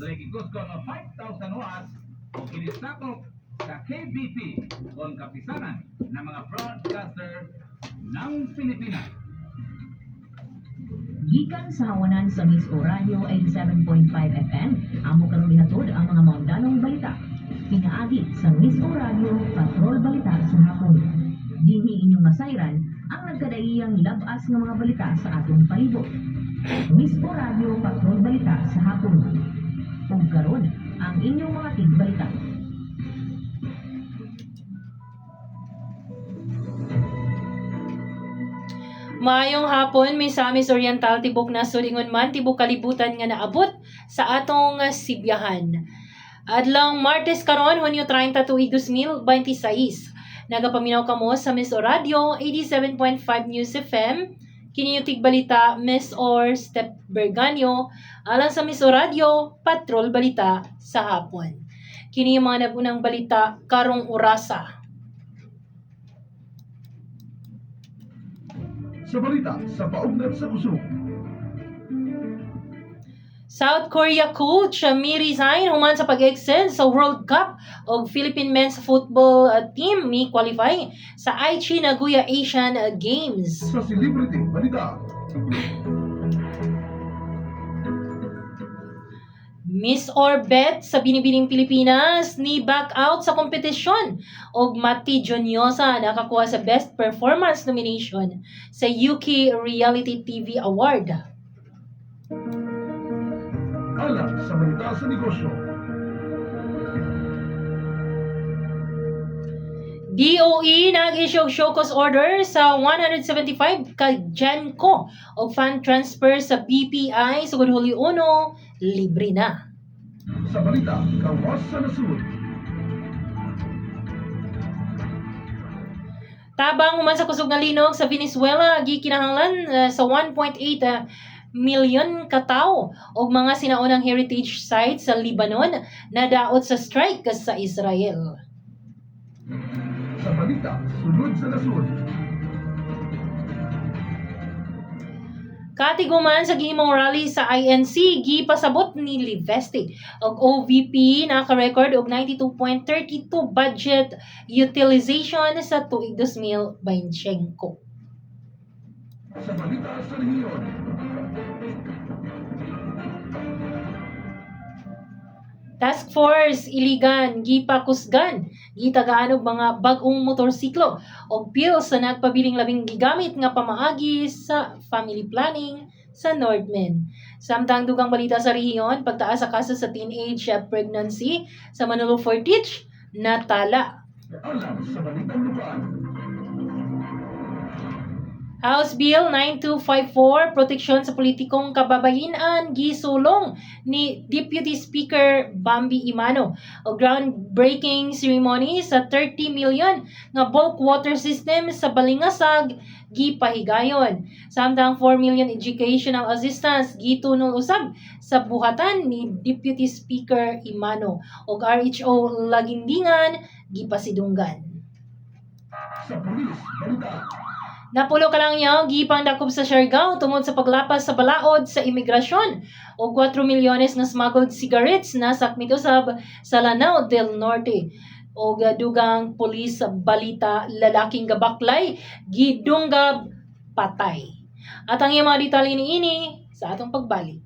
Rekikos ko ng 5,000 watts o inisakop sa KBP o kapisanan ng mga broadcaster ng Pilipinas. Gikan sa hawanan sa Miss Oradio 87.5 FM, amo karon ihatod ang mga maundanong balita. Pinaagi sa Miss Oradio Patrol Balita sa hapon. Dinhi inyong masayran ang nagkadaiyang labas ng mga balita sa atong palibot. Miss Oradio Patrol Balita sa hapon. Ug karon ang inyong mga tigbalita. Maayong hapon, Misamis Oriental, tibok na sulingon man, tibok kalibutan nga naabot sa atong sibyahan. Adlang Martes karon, Hunyo 30, 2026. Nagapaminaw kamo sa Miss Radio 87.5 News FM. Kini yung tigbalita, Miss Or Step Berganyo, alang sa Miss Radio Patrol Balita sa hapon. Kini yung mga nagunang balita karong orasa. Sa balita sa paugnat sa kusog. South Korea coach Mi resign human sa pag-excel sa World Cup o Philippine men's football team mi qualify sa Aichi Nagoya Asian Games. Sa celebrity balita. Miss Orbet sa Binibining Pilipinas ni back out sa kompetisyon og Mati Jonyosa nakakuha sa Best Performance nomination sa UK Reality TV Award. Alang sa balita sa negosyo. DOE nag-issue og show cause order sa 175 ka Genco og fund transfer sa BPI sugod Hulyo 1, libre na. Sa balita kawas sa nasud. Tabang human sa kusog nga linog sa Venezuela gikinahanglan sa 1.8 milyon ka tawo og mga sinaunang heritage sites sa Lebanon nadaot sa strike sa Israel. Sa balita sunod sa nasud. Katiguman sa gihimong rally sa INC, gipasabot ni Liveste og OVP naka-record og 92.32 budget utilization sa tuig 2025. Sa balita sa rehiyon. Task Force Iligan gipakusgan gitagaan og mga bag-ong motorsiklo og pills sa nagpabiling labing gigamit nga pamaagi sa family planning sa Nordmen. Samtang dugang balita sa rehiyon, pagtaas sa kaso sa teenage pregnancy sa Manolo Fortich natala. Alang sa balitang lupaan. House Bill 9254, proteksyon sa politikong kababayinan, gisulong ni Deputy Speaker Bambi Imano o groundbreaking ceremony sa 30 million nga bulk water system sa Balingasag, gipahigayon. Samtang 4 million educational assistance gitunol usab sa buhatan ni Deputy Speaker Imano o RHO Lagindingan, gipasidunggan. Sa pulis balita. Napulo ka lang yaw, gipang dakop sa Siargao tungod sa paglapas sa balaod sa imigrasyon o 4 milyones na smuggled cigarettes na sakmit usab sa Lanao del Norte. O dugang pulis sa balita, lalaking gabaklay, gidunggab, patay. At ang iyong mga detalye ni ini sa atong pagbalik.